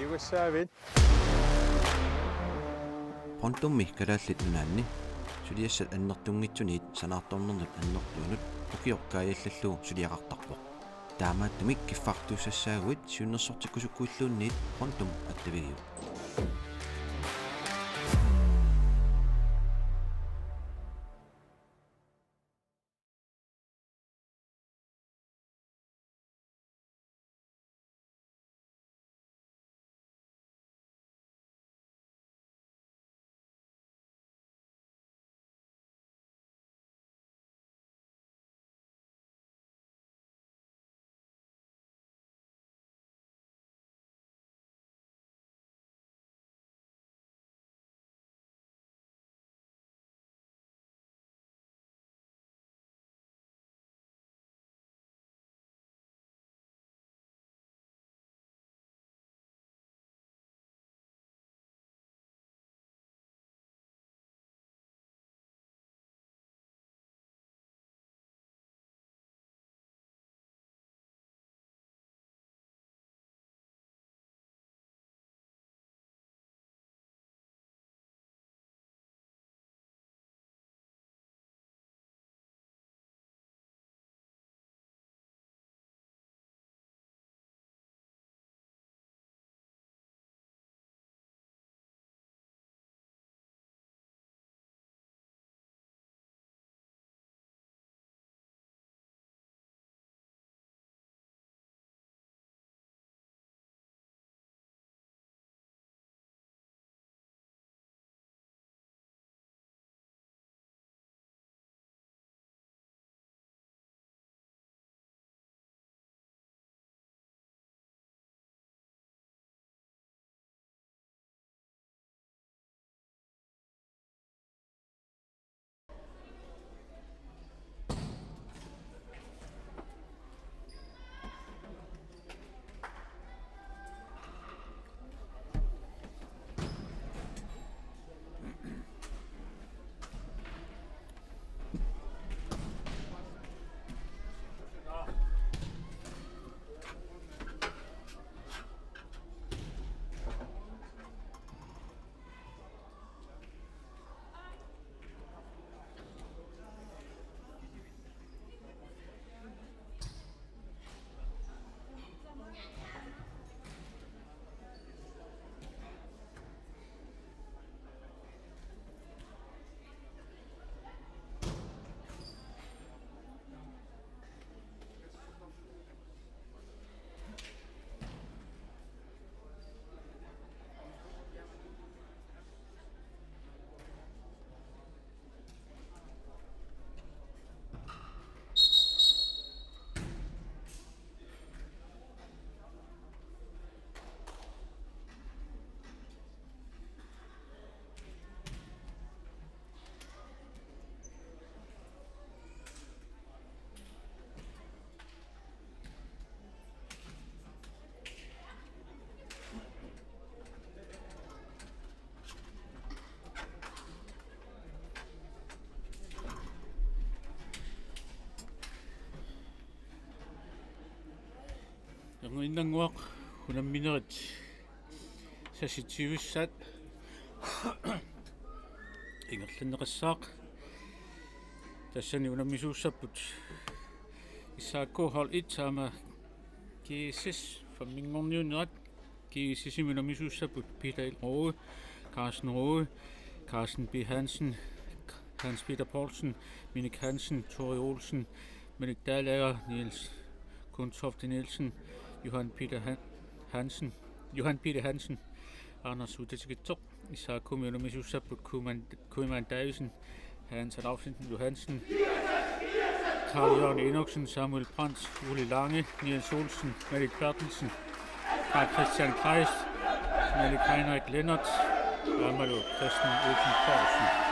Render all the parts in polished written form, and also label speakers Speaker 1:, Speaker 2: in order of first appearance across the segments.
Speaker 1: Iussaaviit
Speaker 2: Pontummi Kalaallit Unammineq suliassat annertungitsuniit sanaartornernut annertuunut ukiorkaajallallu suliaqartarpoq taamaattumik kiffartuussaaguit siunnersortikkusukkuilluunniit pontum attavigiu
Speaker 3: Unammineq Unammineq sasitiussat ingerlanneqassaaq tassani unamisuussaput SAK-1 saama GSS Unammineq Sisimiut unamisuussaput Peter Rode Carsten B. Hansen Hans Peter Poulsen Minik Hansen Tori Olsen Minik Dalager Niels Kuntofte Nielsen Johan Peter Hansen Anders Utetikitoq SAK-1 unamisuussaput Kuiman Davisen Hans Alaufesen Johansen Karl Jørgen Enoksen Samuel Brandt Uli Lange Niels Olsen Malik Bertelsen Carl Christian Kreist Malik Heinrich Lennart Amalu Christian Olsen Poulsen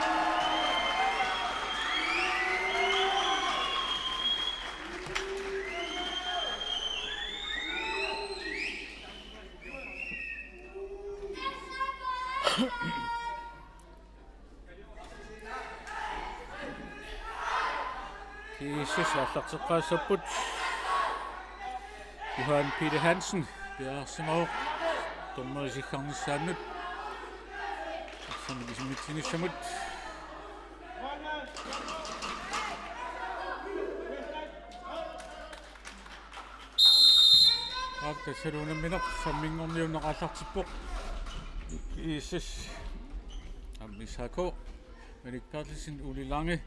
Speaker 3: Aallakaatitsisoq Johan Peter Hansen Bjørsemov Tormerisiggarnissaannut. Samikismitsingissamut. Tassalu Unammineq samminngorniunneq GSS SAK meliktaarlissin ulilangi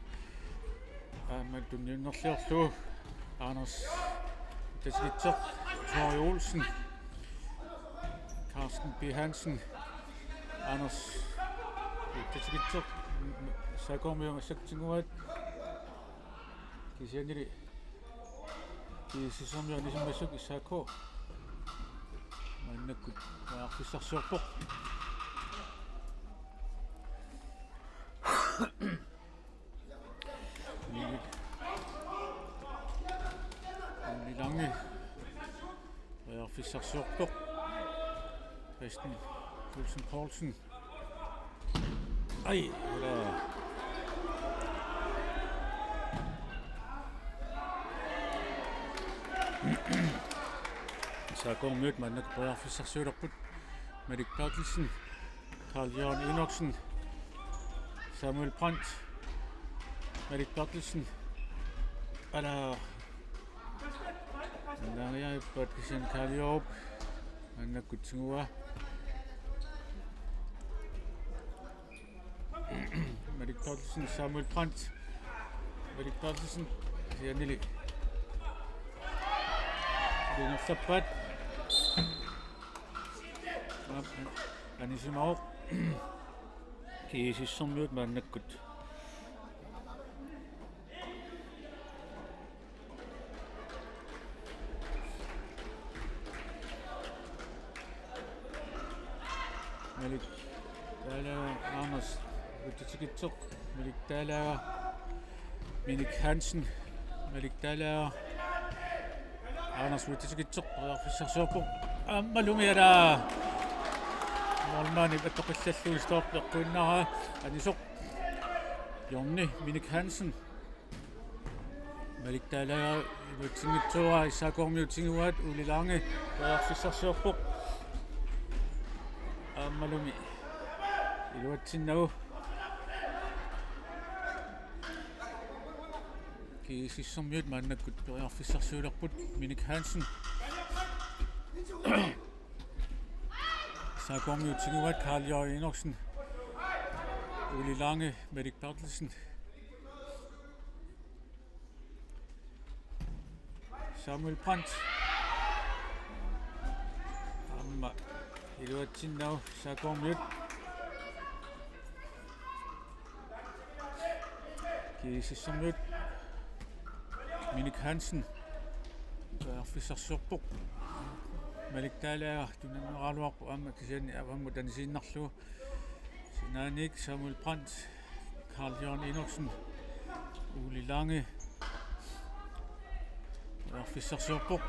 Speaker 3: tunniunnerliorlu Anders Tasgitsoq Tori Olsen Carsten B. Hansen Anders Tasgitsoq sakormiungassaktinguat kisianili GSS-ormianisimmassuk SAK mannakkut Aaqqissarsuarpoq Lange Aaqqissarsuarpoq Christian Olsen Poulsen Ai eller SAK-1 mannakkut Aaqqissarsuulerput Malik Bertelsen Carl-Jørgen Enoksen Samuel Brandt Malik Bertelsen Ala Nangaya Bertelsen Carl-Jørgen mannakkut singua Malik Bertelsen Samuel Brandt Malik Bertelsen Janili Dinafsapat Anisimaoq kiisissormiut mannakkut Malik Taalaga Anders Uttitikitsoq Malik Taalaga Minik Hansen Malik Taalaga Anders Uttitikitsoq Aaqqissarsuarpoq ammalumiara Normani battoqillalluistorpeqquinnara anisoq Jorni Minik Hansen Malik Taalaga Uttingitsuara SAK-ormiutinguat ulilange Aaqqissarsuarpoq ammalumi iluatsinnagu kiisissormiut mannakkut periarfissarsuulerput Minik Hansen SAK-ormiutinguat Carl-Jørgen Enoksen Uli Lange Malik Bertelsen Samuel Brandt amma iluatsinnagu SAK-ormiut kiisissormiut Minik Hansen periarfissarsuarpoq Malik Taalaga tunaneraluarpu amma kisianni avammu tanisiinnarlugu Unammineq Samuel Brandt Carl-Jørgen Enoksen Uli Lange periarfissarsuarpoq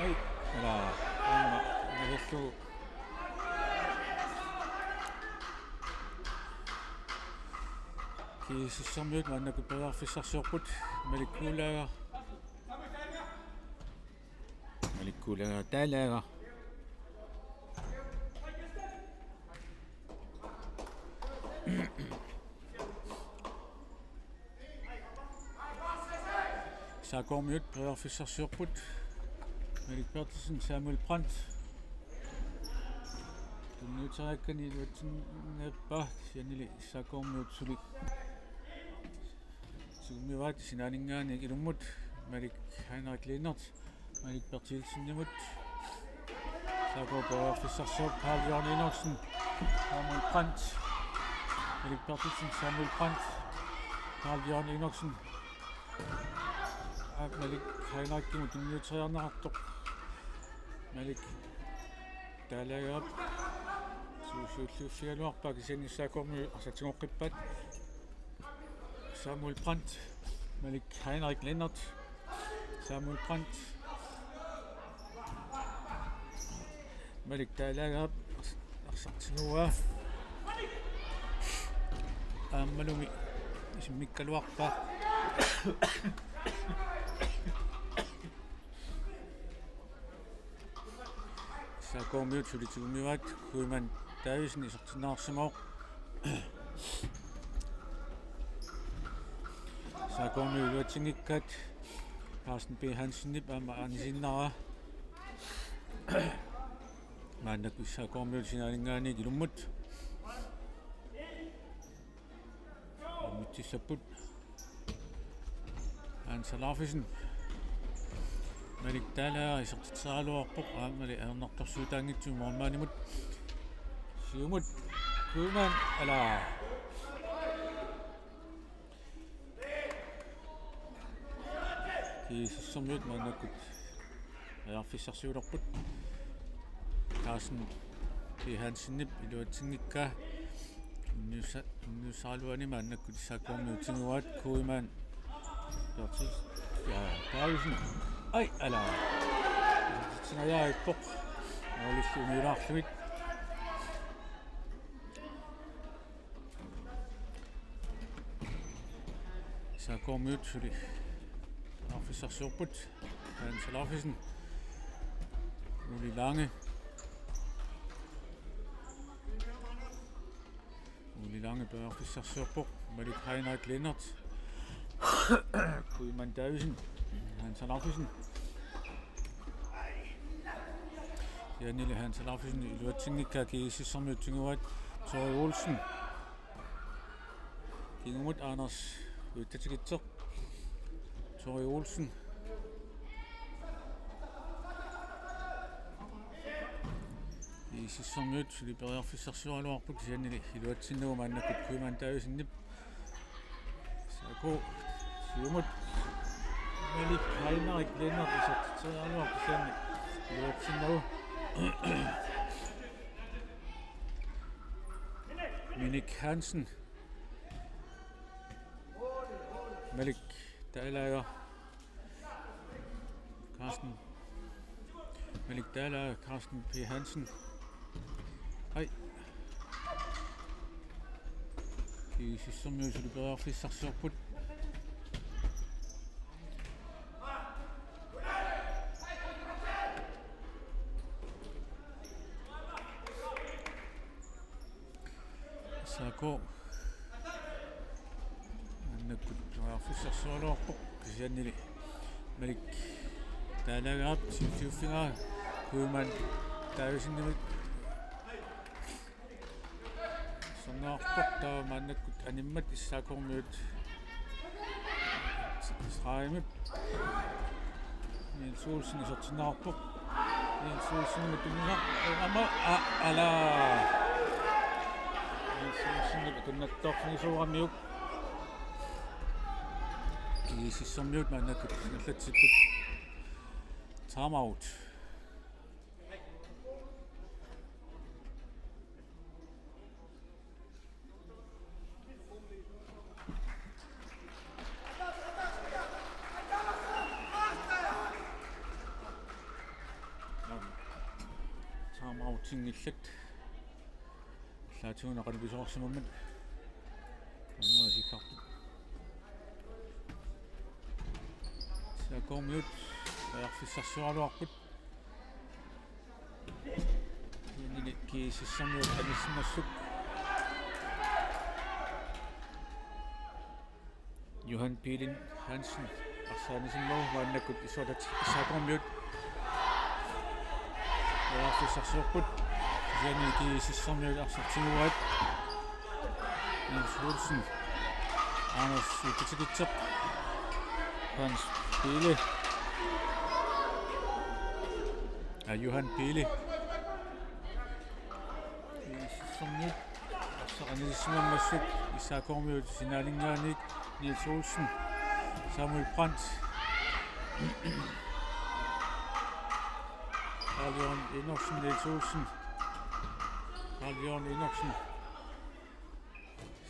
Speaker 3: ai ala amma naherlugu kiisissormiut mannakkut periarfissarsuarput Malik Taalaga Taalaga SAK-ormiut periarfissarsuarput Malik Bertelsen Samuel Brandt tunniutarakkani iluatsinneeppa sianili SAK-ormiut suli suumivaat sinaaningaani ilummut Malik Heinrich Lennart Malik Bertelsen SAK-periarfissarsuarp Carl-Jørgen Enoksen Samuel Brandt Malik Bertelsen Samuel Brandt Carl-Jørgen Enoksen Malik Heinrich tunniutariarnerartoq Malik Taalaga suusuulluussigaluarpa kisianni SAK-ormiut arsatingoqqippat Samuel Brandt Malik Heinrich Lennart Samuel Brandt Malik Taalaga arsartinua ammalumi isimmikkaluarpa SAK-1 sulitigumiuat kuiman taavisen Issortinnaarsumoq SAK-1 iluatingikkat Carsten B. Hansenip ama anisinnara maannak SAK-1 sinaalingaani kilummut mittissapput Alaufesen Malik taalaa Issortitsaaluarpoq aamali aernartorsuutaangitsu mormaanimut siumut kuumaan ala kiisissormiut maannakkut ajarfissarsuulerput Carsten B. Hansenip iluatingikkaa nusaaluani maannakkut SAK-1 tinguat kuimaan Pertis ja taavisen ai ala sinajaaippoq olissu umilaarlugit SAK-1 suli arfissarsuurput Alaufesen uli lange bøarfissarsuurpoq Malik Heinrich Lennart kuiman taavisen Alaufesen Janille Alaufesen iluatingikkaa kiisissormiut tinguat Tori Olsen kingumut Anders uttatigitsoq Tori Olsen kiisissormiut suliperiarfissarsualuarput Janille iluatinnugu maannakkut kuiman taavisinnip SAK siumut Malik Heinrich Lennart Issortitsaaluarput Janille iluatinnugu Minik Hansen Malik Daalager Carsten P. Hansen ai kiisissormiut suliperiarfissarsuarput SAK annakkut arfissarsualuarpoq Janille Malik Daalagerap siuffingaa kuiman taavisinnimik sonnaarpoq taa maannakkut animmat SAK-1 Israimut Niels Olsen Issortinnaarpoq Niels Olsen mutunga ama ala Niels tunnattorfinisuuramiuk kiisissormiut maannakkut nallatsipput timeout timeoutingillat laatugunaqalupisuarsimammat ammaasikartu SAK-1 ajarfissarsualuarput Janille kiisissormiut anissimmassuk Johan Pilin Hansen Arsaanisimmagu maannakkut SAK-1 ajarfissarsuurput Janille kiisissormiut arsartiguat Niels Olsen Anders uttatigitsoq Hans Pile Johan Pile kiisissormiut arsaqanissimammassuk SAK-1 sinaalingaaniik Niels Olsen Samuel Brandt Carl-Jørgen Enoksen Niels Olsen Carl-Jørgen Enoksen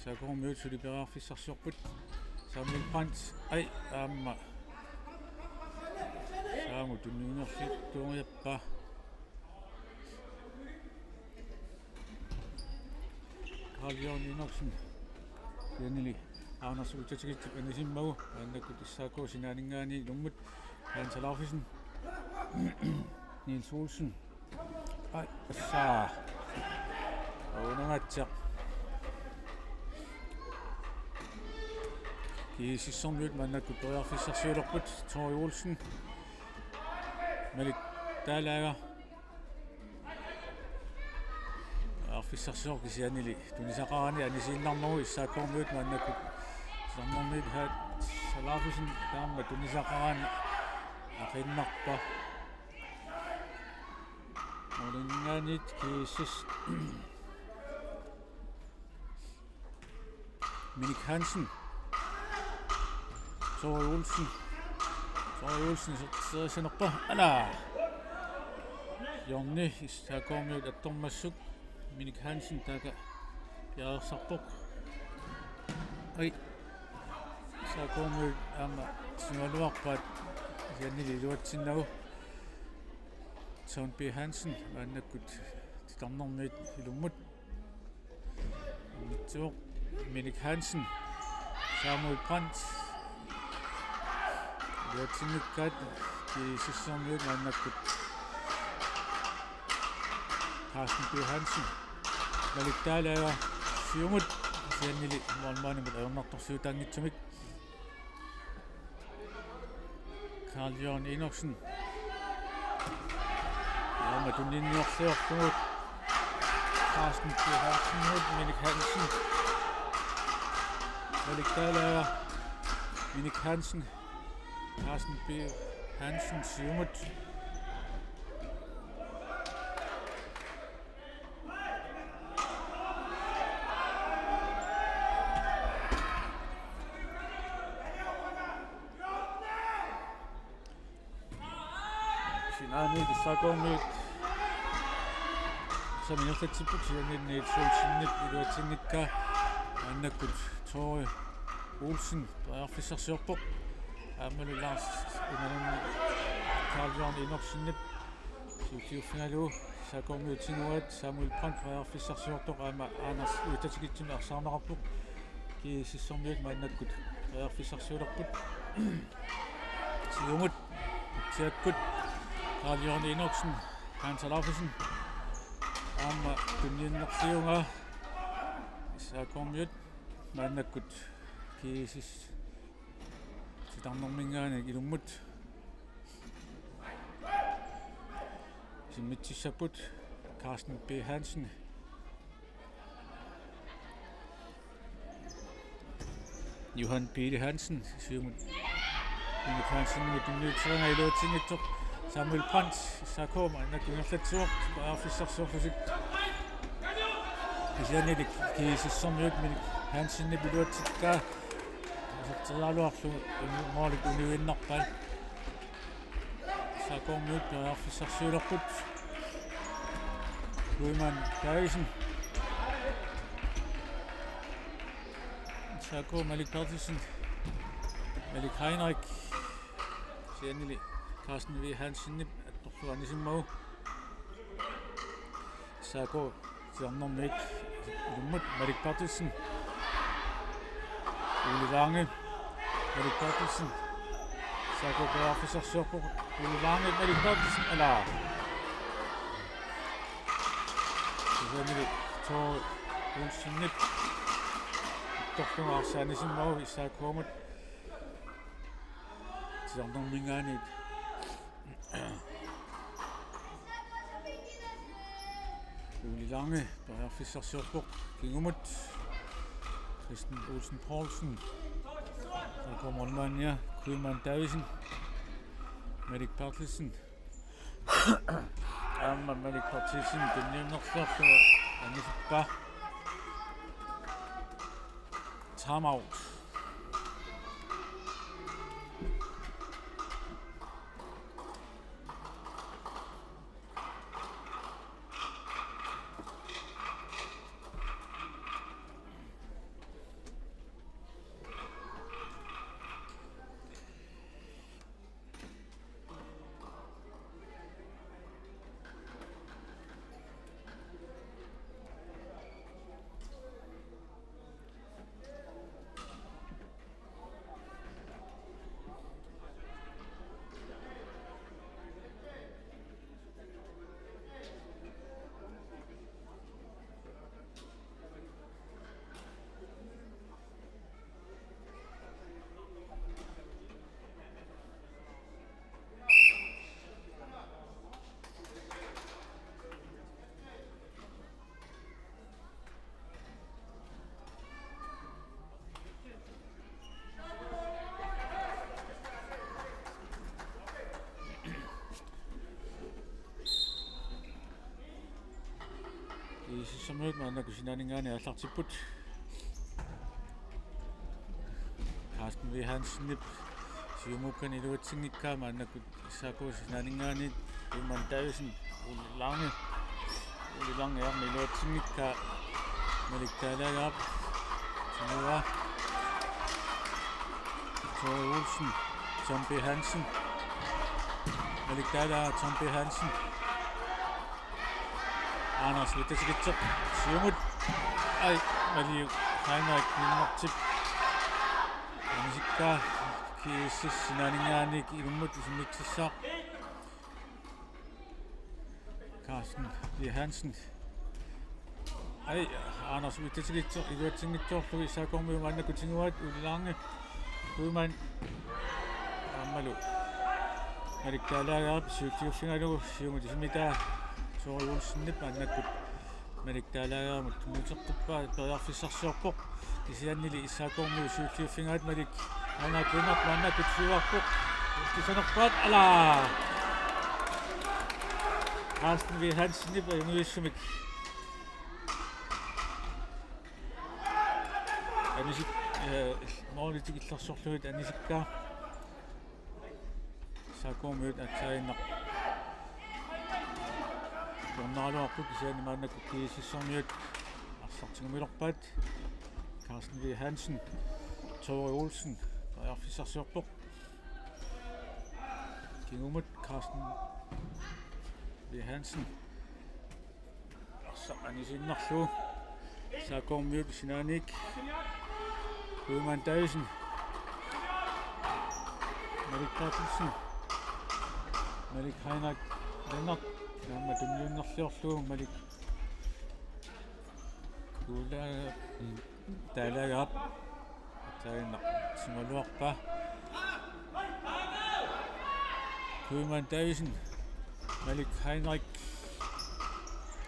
Speaker 3: SAK-1 suliperiarfissarsuarput Samuel Brandt ai amma saamu tunnuunerfit tuungajappa Carl-Jørgen Enoksen Janille Anders uttatigitsup anisimmagu annakkut SAK sinaalingaani lummut Alaufesen Niels Olsen saa Unammineq Sisimiut mannakkut toriarfissarsuulerput Tori Olsen Malik Taalaga arfissarsuor kisianili tunisaqarani anisiinnarneru issaakkormiut mannakkut sarnerniit haat Alaufesen taamma tunisaqarani aqinnarpa Unammineq GSS Minik Hansen Tori Olsen sersinerpa ala Jorni issaakkormiut attormassuk Minik Hansen taka jaarsarpoq ai issaakkormiut aama simaluarpaat siannili iluatsinnagu Søren B. Hansen mannakkut titarnermiit ilummut mitsuoq Minik Hansen Samuel Brandt iluatsinnikkaat kisissermiut mannakkut Carsten B. Hansen Malik Taalaga siumut siannili mormaanimut ajornartorsuutaangitsumik Carl-Jørgen Enoksen Amma tunninniorsiortumut Carsten B. Hansen Minik Hansen Malik Taalaga Minik Hansen Carsten B. Hansen siumut Sinani issaakkormiut saminertatsipuk siannit suulsinnit iluatsinnikka mannakkut Tori Olsen toriarfissarsuorpoq aammalu Lars Unammineq Carl-Jørgen Enoksenip siutiuffingalugu issaakkormiut sinuat Samuel Brandt toriarfissarsuortoq aama Anders utatikitsun arsaarnerarpuq kisissermiut mannakkut toriarfissarsuulerput siumut tiakkut Carl-Jørgen Enoksen Hans Alaufesen aama tunniinnersiunga issaakkormiut mannakkut kisis titarnermingaani ilummut simmitsissaput Carsten B. Hansen Johan Peter Hansen siumut Minik Hansen tunniitseringa iluatsingitsoq Samuel Brandt issaakkorma mannakkuniorlatsuoq toriarfissarsuorlusik kisianili kisissermiut Minik Hansen iluatsikkaa Sertialuarlu moorlik uniuinnarpai issaakkormiut toriarfissarsuulerput Luiman Daisen issaakko Malik Bertelsen Malik Heinrich siannili Carsten V. Hansen attorluanisimmagu issaakko siarnermiit ilummut Malik Bertelsen Uli Lange Malik Bertelsen issaakko toriarfissarsuorpoq Uli Lange Malik Bertelsen ala siannili Tori Olsen attorluarsaanisimmagu issaakkuumut tiarnermingaaniit Uli Lange toriarfissarsuorpoq kingumut Kristen Olsen Poulsen Mormania Kuiman Davisen Malik Bertelsen aama Malik Bertelsen tunniinnersiorlu anisippa timeout Sisimiut mannakusinaaningaani Aallakaatitsisoq Carsten V. Hansen Siumuukkan iluatsingikkaa maannakut SAK-1 Kuimantaayusin Uli Lange iluatsingikkaa Maliktaalaagaap Sinua Tore Olsen Tom B. Hansen Maliktaalaagaap Tom B. Hansen Anders Wittesgitsoq Siumut ai Mali Heinrich Nimmartip Nisikkaa GSS sinaaningaaniik ilummut isimitsissaaq Carsten V. Hansen ai Anders Wittesgitsoq iluatsingitsoorlugi SAK-1 mannakutinguat Uli Lange Kuiman ammalu Maliktaalaagaap siutiuffingalugu siumut isimitaa Tore Olsen annakut Maliktaalaagaamut muuteqqippaa periarfissarsuarpoq isiannili SAK-1 siutiuffingaat malik anaqunaq annakut suarpoq tisanerpaat ala Carsten V. Hansen ayunguissumik anisik moorlitik illarsorlugut anisikkaa SAK-1 atsainaq Jornaluarput isiani maannakut GSS-orniut Arsaattartut Carsten V. Hansen Tore Olsen periarfissarsuarpoq kingumut Carsten V. Hansen anisиннарлу SAK-1 sinaanik Kuimantaayusin Maliktaatulsen Malik Heinrich Lennart Namma tumliunnerliorlugu malik kuulaa taalaagaap tainaq simaluarpa Kuimantaayusin Malik Heinrich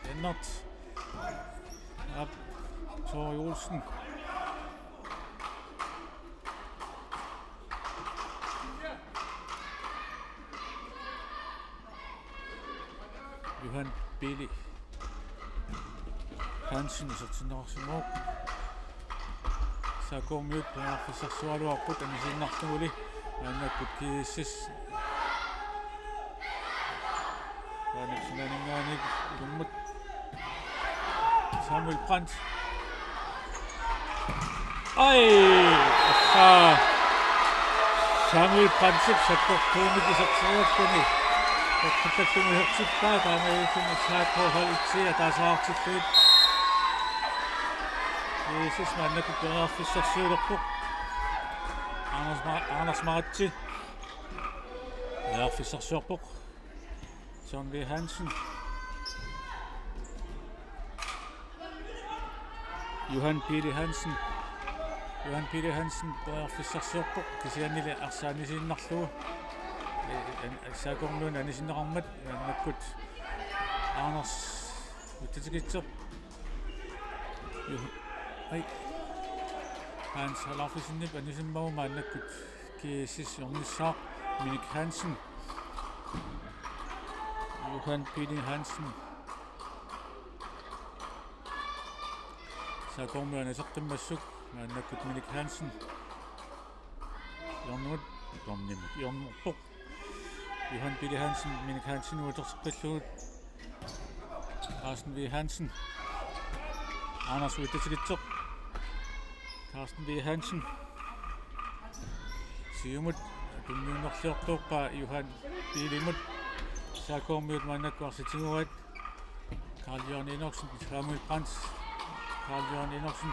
Speaker 3: Lennart ab Tore Olsen Johan Billy Hansen Issortarfimmut SAK-1 periarfissarsualuarput anisinнarluguli annakut GSS sinaaningaaniik ilummut Samuel Brandt ai Samuel Brandt sakkortuumik isartiriakkuni Oqaluttoq hertippa taamayisun SAK-1 taasaartilluit Jesus mannakut periarfissarsuulerpoq Anders Maratsi periarfissarsuarpoq Søren V. Hansen Johan P. Hansen periarfissarsuarpoq kisiannili arsaanisinnarlugu SAK-1 anisinneqarmat annakut Anders Wittesgitsoq ai Hans Alaufesen anisimmauma annakut GSS ornissaaq Minik Hansen Johan P. Hansen SAK-1 aniseqqimmassuk annakut Minik Hansen Jornumut Johan P. Hansen Minik Hansen uaterseqqillugut Carsten V. Hansen Anders Wittesgitsoq Carsten V. Hansen Siumut tummiunnerliortuuppaa Johan Piilimut SAK-1 mannakuarsitinguat Carl-Jørgen Enoksen Samuel Brandt Carl-Jørgen Enoksen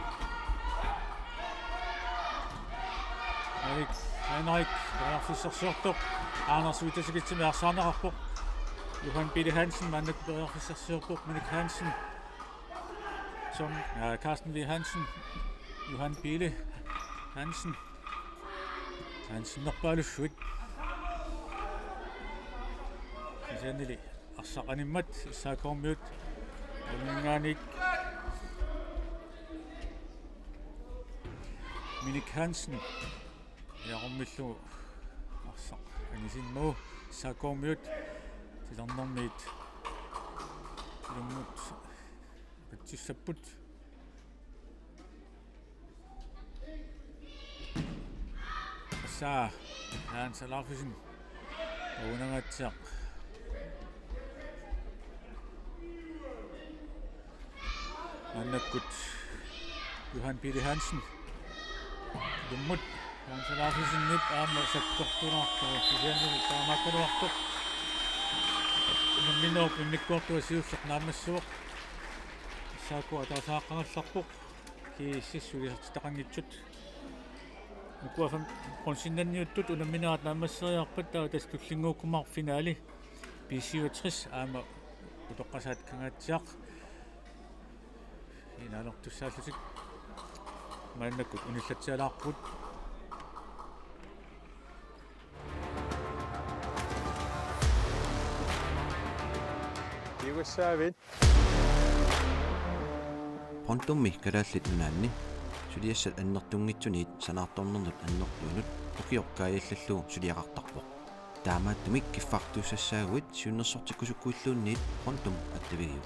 Speaker 3: Malik Heinrich periarfissarsuartoq Anders Wittesgitsoq arsaanaqarpoq Johan P. Hansen mannakut periarfissarsuarpoq Minik Hansen Carsten V. Hansen Johan P. Hansen Hansennerpaalussuit isiannili arsaaqanimmat SAK-1 Unammineq Minik Hansen яармиллу арсақ анисиннуу SAK-1 тиларнэрмиит илуммут Aaqqissuisut saa Alaufesen Unammineq annakkut Johannes Lummut Alaufesen nit aamma sakkortunartu sianil taamaakkaluartuq Unammineq siusseq naammassuuq SAK-1 ataasaaqangallarpuq GSS ulisartitaqanngitsut Nukuafam Bronzennanniunnep Unammineq naammasseriarpat taa tas tullinguukkumar finaali PC60 aama utoqqasaat kangaatsiaq inaalortussaallusik maannakkut unillatsialaarput
Speaker 1: Iuissaavit
Speaker 2: Pontummi Kalaallit Unanni suliassat annertungitsuniit sanaartornernut annertuunut ukiorkaajallalluu suliaqartarpoq taamaattumik kiffartuussaaguit siunnersortikkusukkuilluunniit pontum attavigiu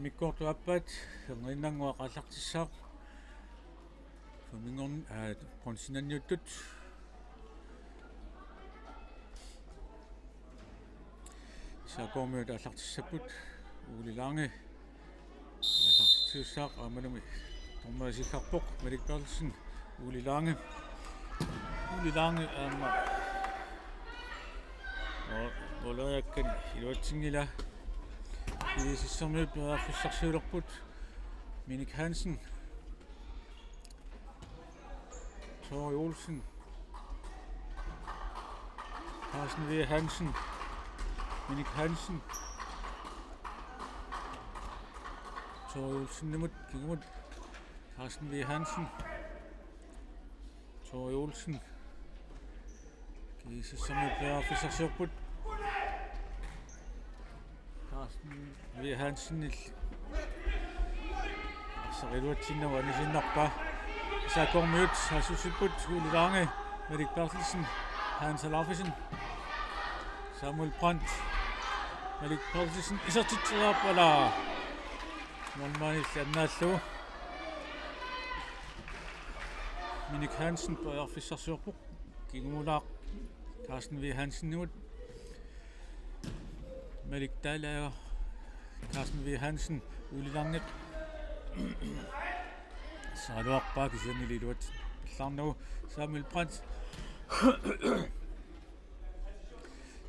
Speaker 3: mikkortuappat ngerinnanguaq Aallakaatitsisoq famingorn Bronzennanniunnep SAK-1 Aallakaatissaput uulilaangi Aallakaatitsisoq aamalumi tormasikarpoq malikperlsen uulilaangi aama oleriakkani iluatsingila Sisimiut perearfissarsuulerput Minik Hansen Tori Olsen Carsten V. Hansen Minik Hansen Tori Olsen nimut kingumut Carsten V. Hansen Tori Olsen Sisimiut perearfissarsuulerput Carsten V. Hansen Arsaattartut anisinnerpa SAK-1 Aqqissuisut uulilaangi malikperlsen Alaufesen Samuel Brandt malikperlsen Issortarfimmut Molmanil annaallu Minik Hansen perearfissarsuulerpoq kingumulaaq Carsten V. Hansen nimut Malik Dalager Carsten V. Hansen uulilaangnep saaluarpaa kisianililuat illarnagu Samuel Brandt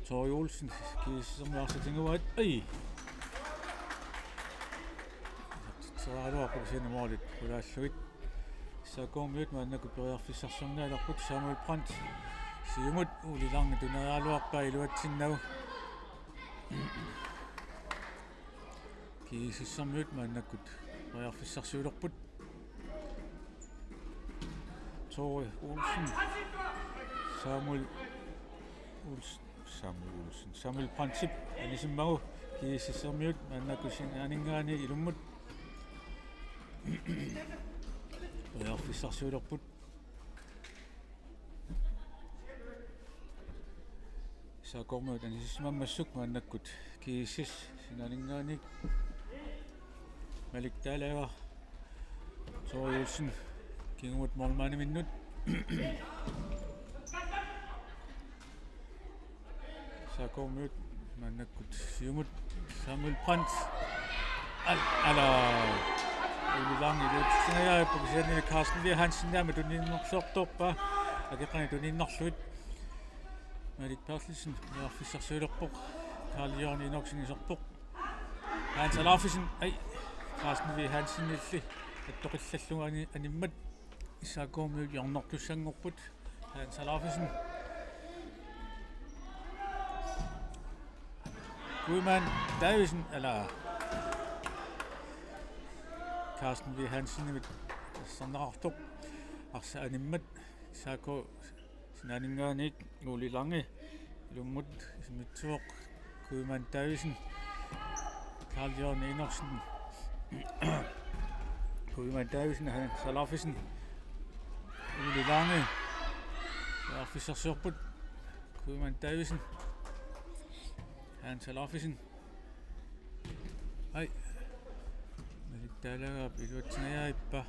Speaker 3: Tori Olsen kiissermiarsatinguat saaluarpaa kisianamorlit ulaalluit SAK-1 maannakku perearfissarsornaalarput Samuel Brandt Sisimiut uulilaangi tunerialuarpaa iluatsinnagu Sisimiut maannakkut perearfissarsuulerput Tori Olsen Samuel Brandt anisimmagu Sisimiut maannakkusin aningaani ilummut perearfissarsuulerput SAK-1 anissimammassuk maannakkut GSS sinaningaani Malik Dalager Tori Olsen kingumut mormaaniminnut SAK-1 maannakkut Sisimiut Samuel Brandt uulilaangi iluatsingajaappa kisianili Carsten V. Hansen naama tuninnersortorpa akeqani tuninnerluit malikperlsen perearfissarsuulerpoq Kalaallit Alaufesen Carsten V. Hansen illi attoqillalluga animmat SAK-1 jornortussangorput Alaufesen Guiman Davisen Carsten V. Hansen nimit sannarartoq arsa animmat SAK sinaningaaniik uulilaangi ilummut imitsuoq Guiman Davisen Kalaallit Guiman Davisen Alaufesen uulilaangi perearfissarsuulerput Guiman Davisen Alaufesen Malik Dalager iluatsingajaippa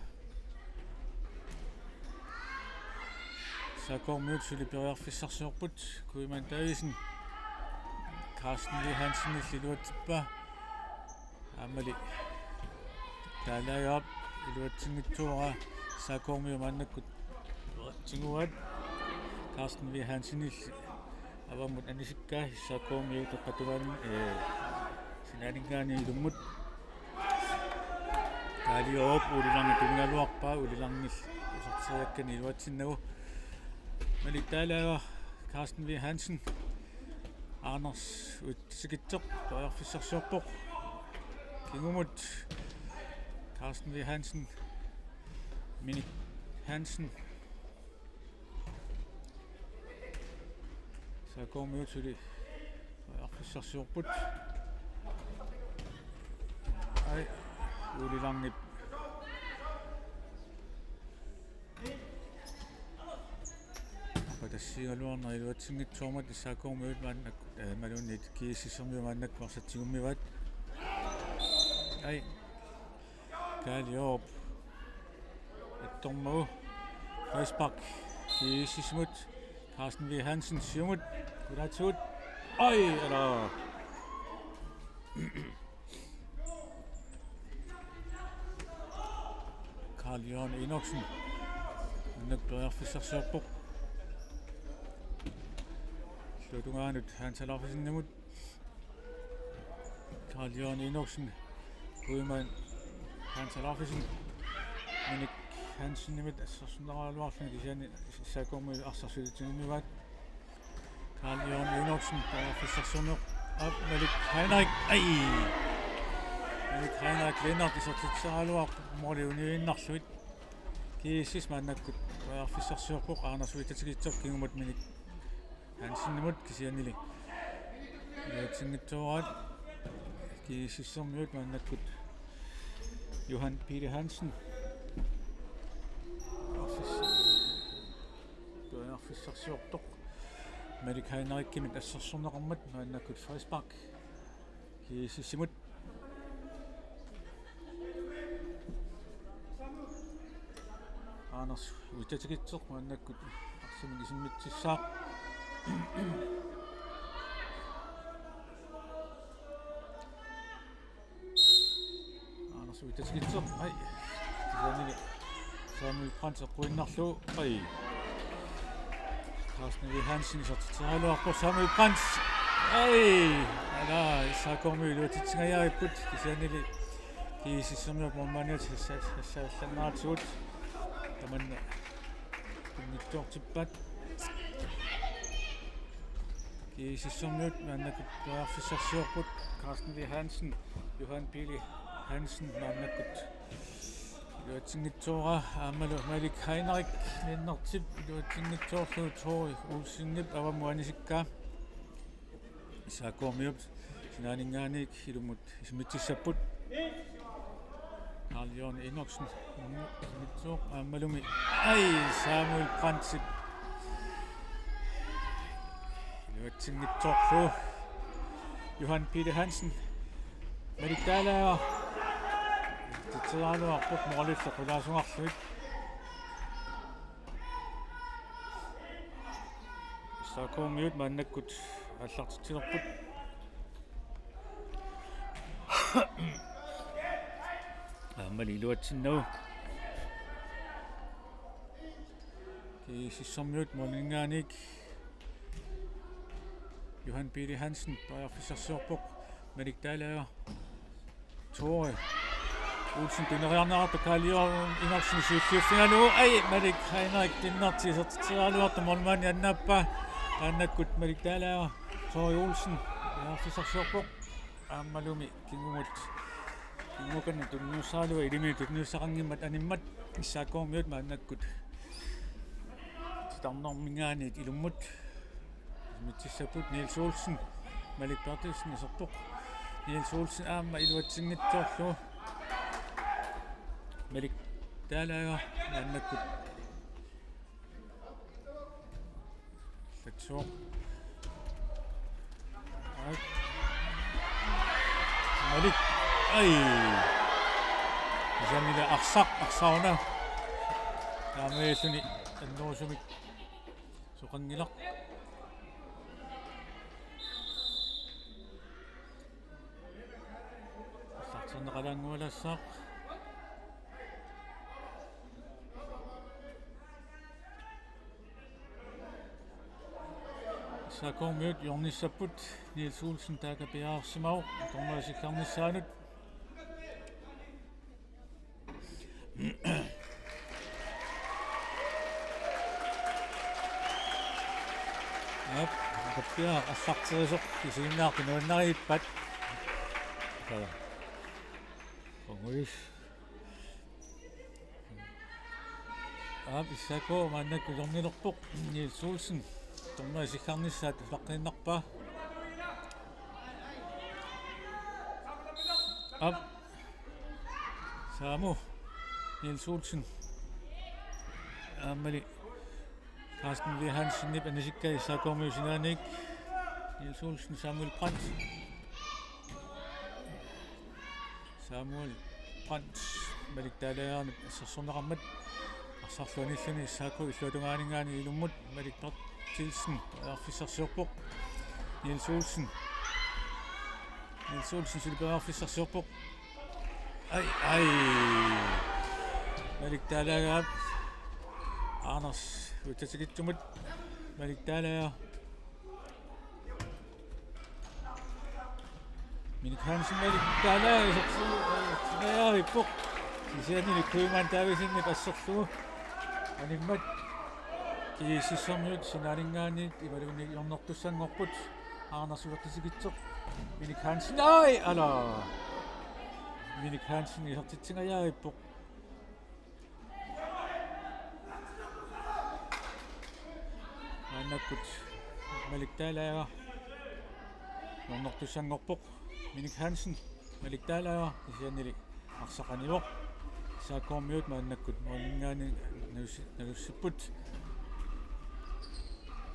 Speaker 3: SAK-1 suli perearfissarsuulerput Guiman Davisen Carsten V. Hansen iluatippa aamali Dalager iluatsingitsuura SAK-1 maannakkut tinguat Carsten V. Hansen illi avamut anisikkaa SAK-1 teqqatuvaani sinaningaani ilummut taaliorp uulilaangi tungaluarpaa uulilaangil usartiseriakkani iluatsinnagu Malik Dalager Carsten V. Hansen Anders utsikitseq perearfissarsuulerpoq kingumut Carsten V. Hansen Minik Hansen SAK-1 suli perearfissarsuulerput uulilaangip tassigaluarna iluatsingitsuarmat SAK-1 maannakku malunnit kiississermiu maannakku arsatsigummivat Ej. Kalaallit. Attormu. Frisbak. Sisimiut. Carsten V. Hansen. Sisimiut. Oqaluttoq. Oj, eller... Unammineq. Nuuk Slutungaanut Alaufesen Unammineq Kuiman Alaufesen Minik Hansen nimit assersunneraaluarluni kisiani SAK-1 Arsaattartut Unammineq Alaufessersuneq Unammineq ai Unammineq Lennart Issortarfimmut morliuniinnarluit GSS maannakkut Alaufessersuarpoq Arsaattartut kingumut minik Hansen kisianili Singitsuarat Sisimiut maannakkut Johannes Arsaattartut Unammineq assersorneqarmat maannakkut Frisbak Sisimiut Arsaattartut maannakkut arsimik isimmittissaaq Arsaattartut ai kisianili Samuel Prantzerquinnarlu ai Carsten V. Hansen Issortarfimmut Samuel Prantz ai ala SAK-1 luatitsigayaaripput kisianili Sisimiut mormaaniat saallannaartugut tamanna kunnittuortippat Sisimiut maannakkut Alaufessersuarput Carsten V. Hansen Johannes Hansen maannakkut luatsingitsuora aammalu Unammineq nennertip luatsingitsuorlu tori ulsinnip avamuanisikkaa SAK-1 sinaaningaaniik ilumut ismittissapput Unammineq ismitsuoq aammalumi ai Samuel Prantz luatsingitsuorlu Johannes Hansen Unammineq Titsaaluarpoq morlillerq ulaasungarluit SAK-1 maannakkut аллартитсилерпут аамали илуатсиннау Sisimiut morlingaanik Johannes Hansen Alaufessersuarpoq Unammineq Tore Ulsen dineriarnaartu Kalaallit siiffialu ai Unammineq tinnerti Issortarfimmut mormaani annaappa aannakkut Unammineq Tore Ulsen Alaufessersuarpoq aammalumi kingukanna tunnuussaalua ilimi tunnuussaqangimmat animmat SAK-1 maannakkut titarnormingaaniit ilummut mittissapput Niels Olsen Unammineq Bertelsen isorpoq Niels Olsen aamma iluatsingitsuorlu Unammineq maannakkut Tatsuoq Unammineq ai isanila arsauna taameelluni annuusumik soqangilaq sarneralaangualassaaq SAK-1 jornissapput Niels Olsen taakapiaarsimau tormaasikarnissaanut Kattuffiat Arsaattartut kisiinnaartu nuannariippat onguis SAK maannakkut jornilerpoq Niels Olsen tormaasikarnissaat laqqinarpa Samu Niels Olsen aammali Carsten V. Hansen nip anisikkai SAK-1 sinaanik Niels Olsen Samuel Prantz Samuel Brand maliktaalayaarnut assarsorneqarmat арсарлуаниллуни сааку иллуатунгаанигаани илуммут маликпер Tilsen арфиссарсиорпоқ Niels Olsen сулипеарфиссарсиорпоқ ай маликтаалагаап Anders утатигитсумут маликтаалаа Minik Hansen маликтаалаа исерсуяариппоқ сисианни куиман таависинни пассерлугу аниммат Sisimiut sinaaringaanit ivaluunni yornertussanngorput Anders-ulertisигитсоқ Minik Hansen ala Minik Hansen isertitsingajaarippoq annakkut maliktaalaga yornertussanngorpoq Minik Hansen maliktaalaga isiannili arsaqanivoq SAK-1 maannakkut molingaani nalussipput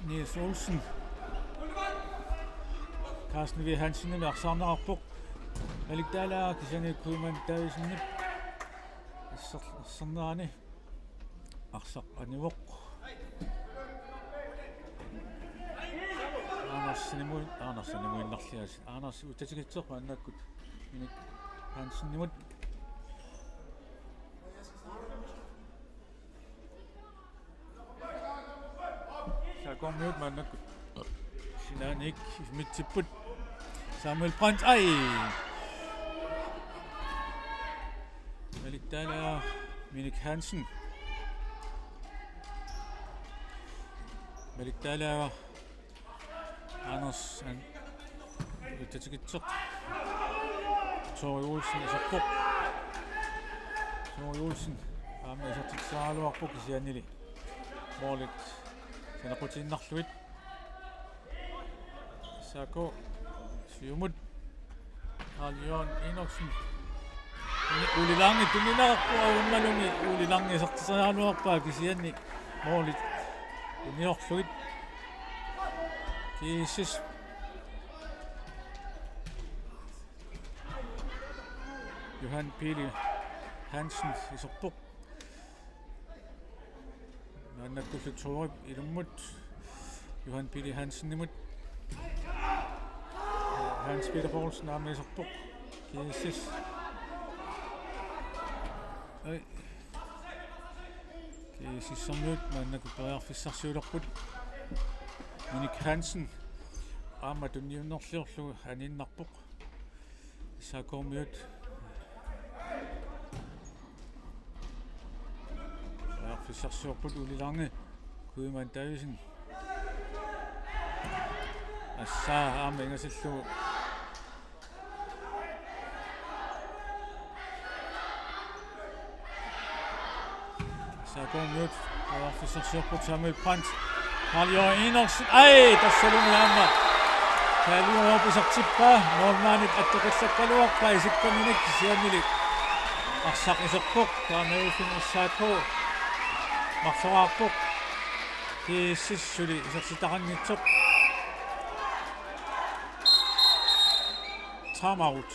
Speaker 3: Niels Olsen Carsten V. Hansen med arsaarnerarpoq maliktaalaga kisani kuiman taavisinnik isserneraani arsaqanivoq Anders utatigitsoq maannakkut Minik Hansen nimut SAK-1 maannakkut sinaanik mitsipput Samuel Brandt maliktaalaga Minik Hansen maliktaalaga Anders utatigitsoq Tori Olsen isarpoq Tori Olsen aama isartitsaaluarpoq isiannili moolit sanaqutinnarluit Sako Siumut Karl-Johan Enoksen ulilangi tuninaqarpu avummalungi ulilangi isartisaaluarpaa kisianni moolit uniorluit GSS Johan Pili Hansen iserpoq naannakkullu tuurip ilummut Johan Pili Hansen nimut Hans Peter Poulsen aama iserpoq GSS Sisimiut naannakku periarfissarsuulerput Minik Hansen aama tunniunnerliorlugu aninnarpoq SAK-1 periarfissarsuorput ulilangi kuiman taavisen assaa aama ingasillugu SAK-1 periarfissarsuorput Samuel Brandt Karl-Johan Enoksen tassalungaama kaaliuorpisartippa moornaanit attoqissakkaluarpa isikkaminik siannili arsaqiserpoq kaamavifin issaakko marsoraarpoq kiississuli isersitaqannitsoq timeout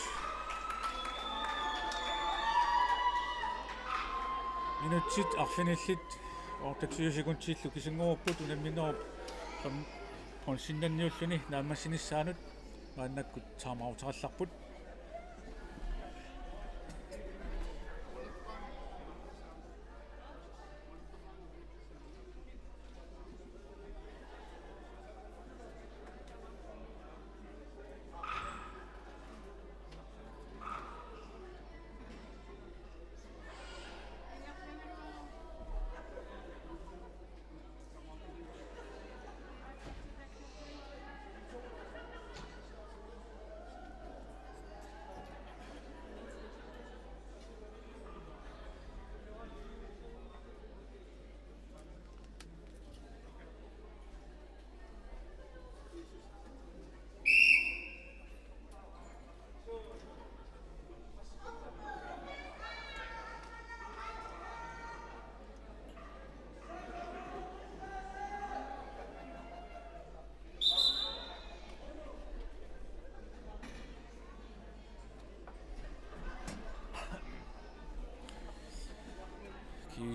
Speaker 3: minutsit arfinillit 28 sekuntillu kisinguorput unamminerup Bronzennanniunneq naammassinissaaanut maannakkut timeoutarallarput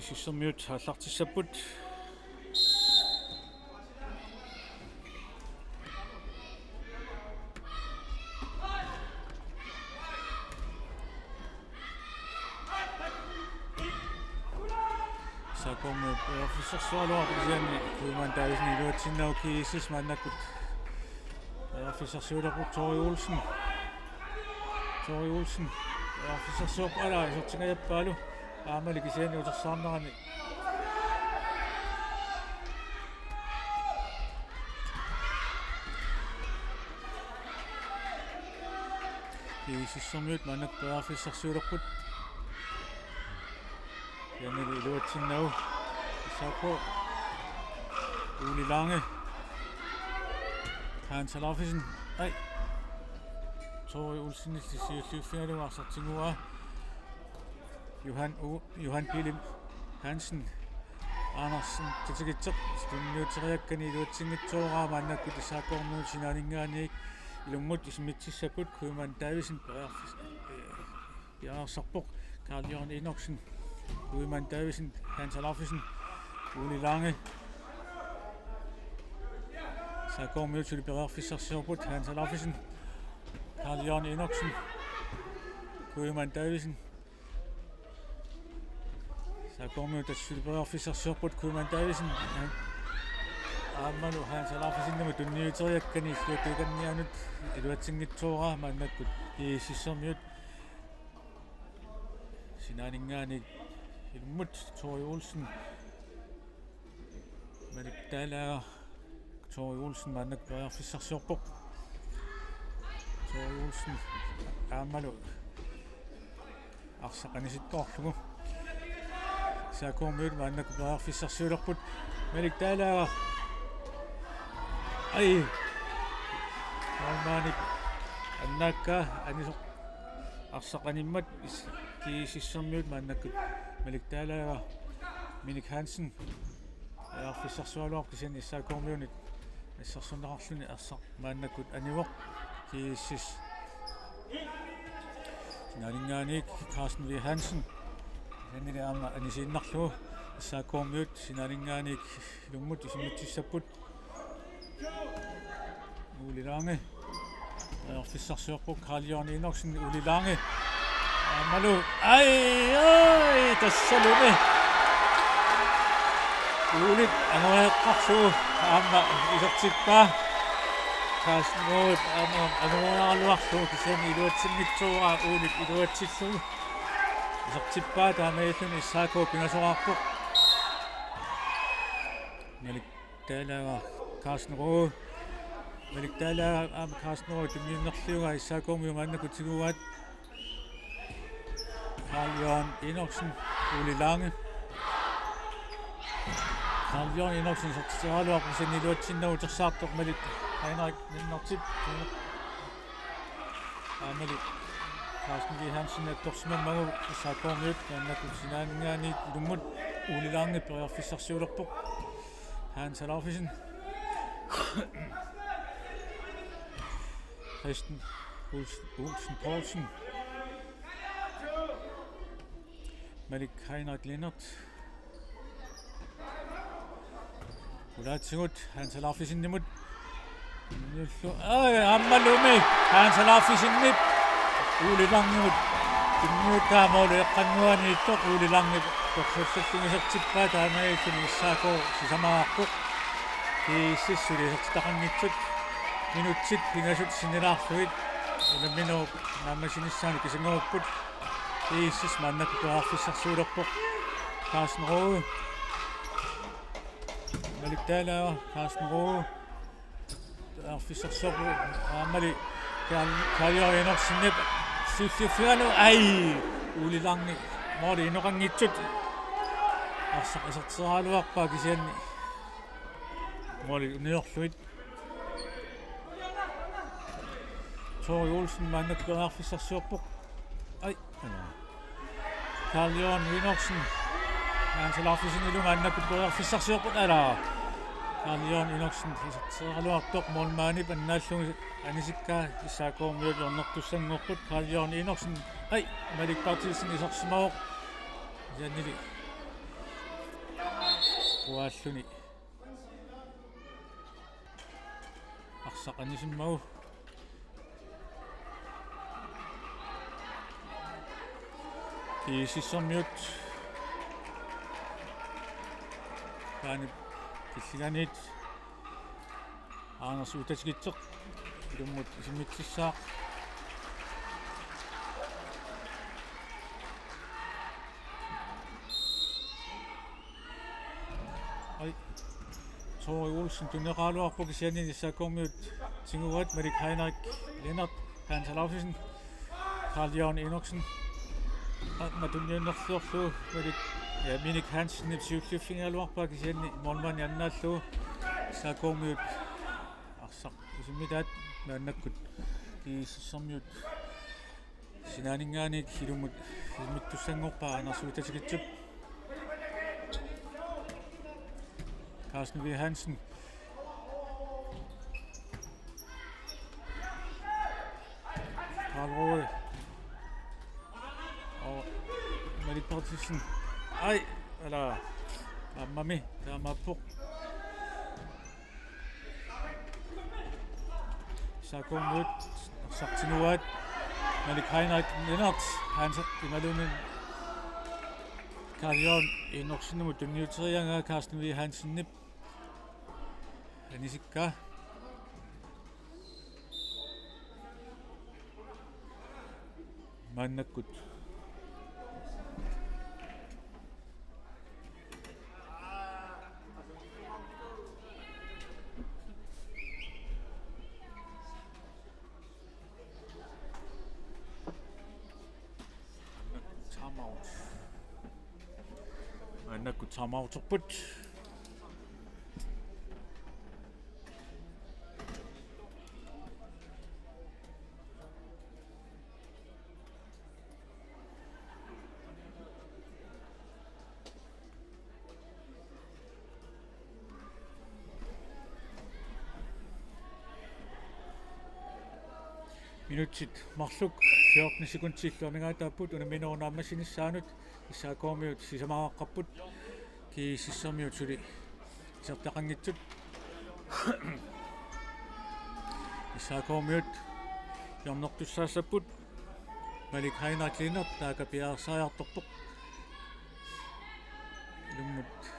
Speaker 3: Sisimiut Aallakaatitsisoq SAK-1 officersualuarpisiani kuimantaavisen iluatsinnagu GSS mannakut officersuulerput Tori Olsen officersuup ala isortingajappaalu aamali kisiani utersaarnerani Sisimiut mannak officersuulerput Janne iluatsinnagu SAK Uli Lange Alaufesen ai Tori Olsen siulluffialu Arsaattingua Johan Pilim Hansen Andersen titikitseq stunniuteriakkani iluatsingitsuoraa mannakkut SAK-1 Unammineq ilungut ismitsissaput kuiman taavisen Jaarserpoq Unammineq Kuiman Davisen, Alaufesen, Uli Lange. SAK-1 til berørfissersuurbut, Alaufesen, Unammineq, Kuiman Davisen. SAK-1 til berørfissersuurbut, Kuiman Davisen. Aammalu Alaufesen nama tunniuteriakkani sluutuikannianut iluatsingitsuoraa mannakkut Sisimiut. Unammineq ilmut Tori Olsen Malik Tori Olsen mannak berørfissersuurbuk Tori Olsen aammalu arsaqanisittorlugu SAK-1 mannak berørfissersuulerput Malik ai normaanik annaakka anisoq arsaqanimmat Sisimiut mannakkut Malik Minik Hansen officersualuar kisian SAK-1 issarsunaqarluni arsaq maannakkut anivoq GSS Unammineq Carsten V Hansen janni aama anisiinnarlugu SAK-1 Unammineq ilungut ismitsissaput Uli Lange officersuarpuk Unammineq Uli Lange Malu ai tassalume Ulit anuaqarlu aamma isortippa kaasnuut anuaqarluarlu kisian iluatsingitsuuraa ulit iluatsillugu isortippa taamailluni SAK pingasoraarpoq Malik kaasnuut Malik aam kaasnuut tunniinnerliuga SAK-1 mannakutiguat Unammineq, Uli Lange. Unammineq sorteraluarpisen iluatsinnagu utersaartoq Malik ninnertip Malik Carsten V Hansen attorsimammagu SAK-1 mannakkut Unammineq ilungut Uli Lange berørfissersuulerpoq Alaufesen Christen Olsen Poulsen Malik Lennart Ulaatsingut Alaufesen nimut ammalumi Alaufesen nip Uli Lange tunniuttaamaulu eqqannuaniittoq Uli Lange torsullallingisertippa taamailluni SAK sisamaaqquq kiississulisertitaqanngitsut minutsit pingasut sinilaarluit ulaminu naammasinissaanik isanguupput GSS mannakkut berørfissersuulerpoq Carsten Rode Malik Carsten Rode berørfissersuurbuk aamali Unammineq siulluffialu ai Uli Lange mooli inoqanngitsut arsaqisarteraaluarpaa kisianni mooli uniorluit Tori Olsen mannak berørfissersuurbuk ai Unammineq Alaufesen ilunga annakkut berørfissersuurbuk ala Unammineq isorteraluartoq molmaanip annaallungi anisikkaa SAK-1 ornertussanngorput Unammineq ai Malik Partilsen isorsimaoq jannili Ualluni Arsaaqanisimmagu Sisimiut kaani killiganit Arsaattartut ilummut isimittissaaq ai Tori Olsen tunneqaaluarpu kisianini SAK-1 tinguat Unammineq Lennart Hans Alaufesen Johannes Matunniunnerluorlu Unammineq Hansen nipsiulliffingaluarpa kisianni Bronzennannaallu SAK-1 arsaq isimitaat naannakkut Sisimiut sinaaninngaanik ilummut imittussangorpaa Arsaattartut Hansen Karl og Malippartisen ai eller ammami taamappoq SAK-1 arsartinuat Lennart Hans imalunen Kalaallit tunniuterianga Hansen Anisikka mannakkut mannakkut samautorput Minutsit marluk 14 sekuntilluarningaataaput Unammineq SAK-1 sisamaaqqarput ki Sisimiut suli isartaqanngitsut SAK-1 yornertussaassaput Unammineq Lennart taakapiaarsaajartorpoq ilummut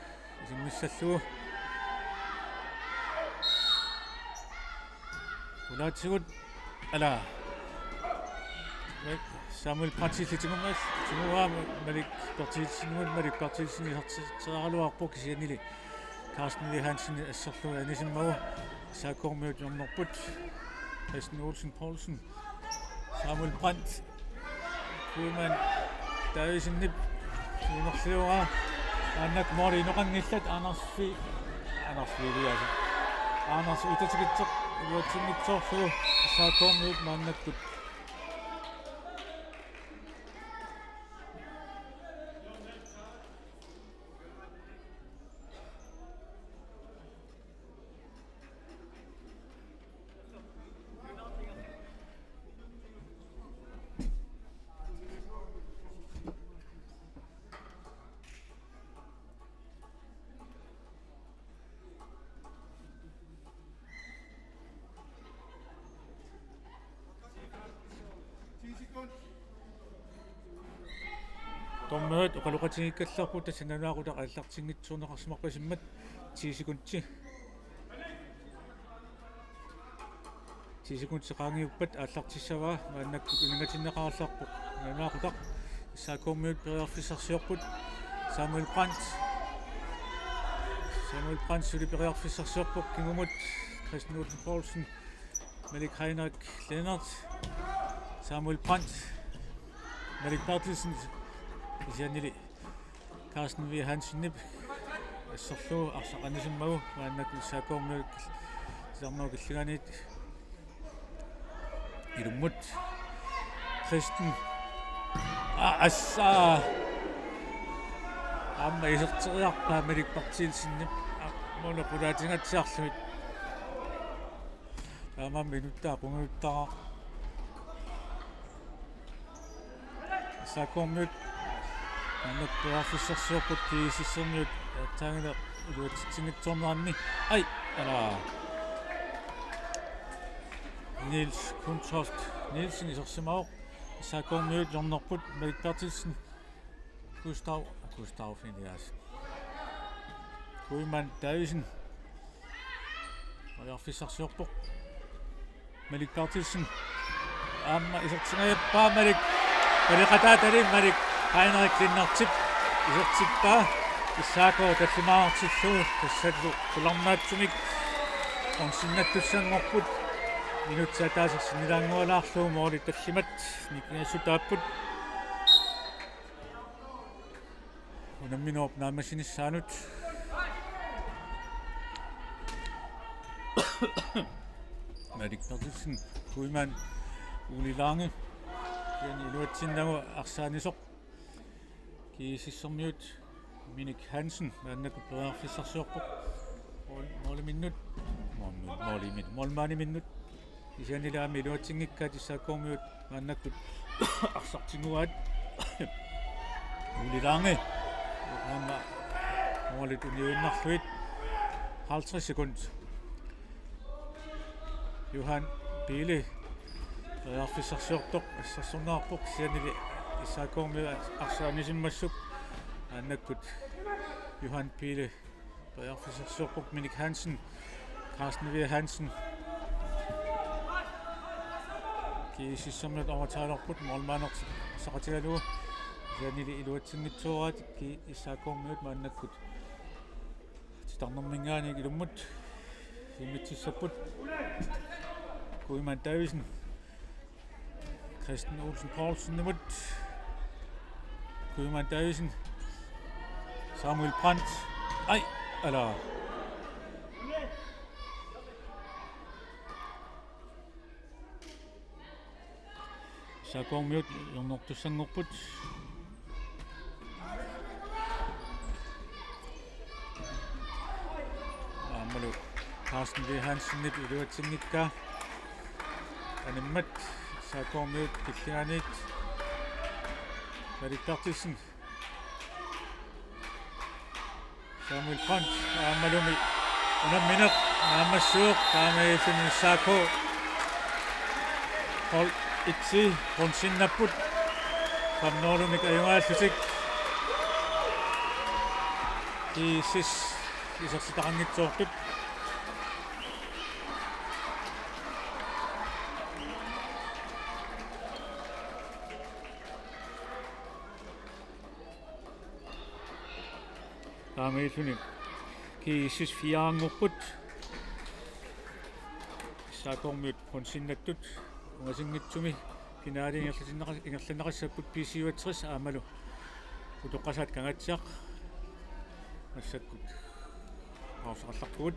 Speaker 3: isimmissallugu ulaatsigut ala Samuel Pratsillitingumas Unammineq partilsinniharteraluarpu kisianili Hansen asserlu anisimmagu SAK-1 yornerput Christian Olsen Poulsen Samuel Brandt Kuuman Davidsennip unerliuraa aannak mori noqangillat Anders utatikitsoq uatsingitsoorlu SAK-1 maannakkut Tormeut oqaluqatigikkallarpu tassananaaquta qallartinngitsuuneqarsimarpasimmat 10 sekunti 10 sekunti qaangiuppat aallartissavaa maannakkut uningatinneqarallarpu nanaaqutaq SAK-1 periarfissarsiorput Samuel Brandt suli periarfissarsiorpoq kingumut Christian Olsen Poulsen Unammineq Lennart Samuel Brandt Malippartisen kisianili Hansen asserlu arsaqanisimmagu maannakkut SAK-1 kisarnuu killiganit ilummut Christian amma iserteriarpaa Malippartilsinnip mulla qulaatingatsiarluit taamam minuttaa qunguuttaqa SAK-1 Annak periarfissarsiorput ki Sisimiut taangila Iluatsitsingitsornerani ai ala Niels Kuntoft Nielsen Issorsimauq SAK-1 jornerput Melikpartilsen Gustav Finias Kuiman Davisen Arfissarsiorpoq Melikpartilsen Amma Issortingajappaa Malik Maliqataatali Malik Heinrich Linnertip Issortippaa Issaako tallimaartilluu tassallu kularnaatsumik onsinnattussangorput minutsaataasarsinnilaangualaarluu mooli tallimat nikiassutaapput Unammineq naammassinissaanut Melikpartilsen Kuiman Ulilange Kiani iluatsinnagu Arsaanisoq Sisimiut Minik Hansen Annaku Perearfissarsiorpoq Mooliminnut Molmaaniminut Isanilaami iluatsingikkaat SAK-1 Annakut Arsartinguaat Ulilange Amma Moolit uniunnarluit 50 sekund Johan Pile Perearfissarsiortoq assarsornaarpoq sianili SAK-1 Arsaanisimmassuk Annakut Johan Pile Perearfissarsiorpoq Minik Hansen Carsten Hansen Sisimiut overtalerput molmaanert saqatigaluu sianili iluatsingitsuuraat ki SAK-1 maannakut titarnermingaani ilummut imitsissapput Kuiman Davisen Christian Olsen Poulsen nimut Kuiman Davisen Samuel Brandt ai ala SAK-1 jornertussanngorput Ammalu Carsten Hansen nit iluatsingikkaa Animmat SAK-1 killingaaniit Melikpartilsen Samuel Brandt Ammalumi Unammineq naammassuuq taamaifin SAK Hol itsi Bronzennapput Qannoorlunik ajungaallusik GSS Issortarfimmut Taamaifin GSS fiaangorput SAK-1 Bronzennattut ungasingitsumi finaali ingerlanaqissapput PC-60 aamalu utoqqasaat kangatsiaq assakkut ausaqallarpugut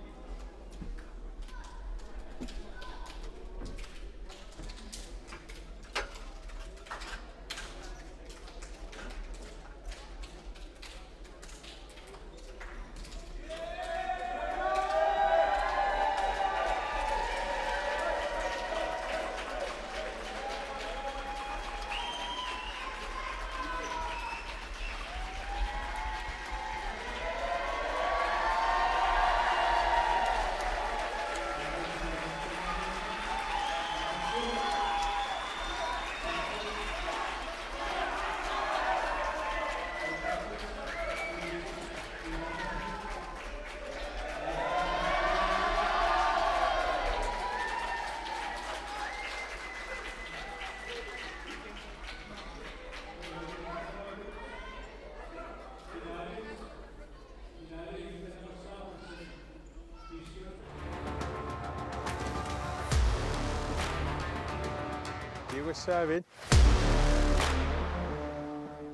Speaker 1: Søren.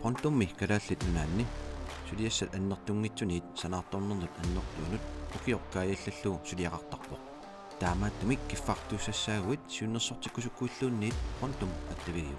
Speaker 2: Pontummi Kalaallit Unammineq suliassat annertungitsuniit sanaartornernut annertuunut ukioqqaajallallu suliaqartarpoq taamaattumik kiffartuussaaguit siunnersortikkusukkuulluunniit pontum attavigiu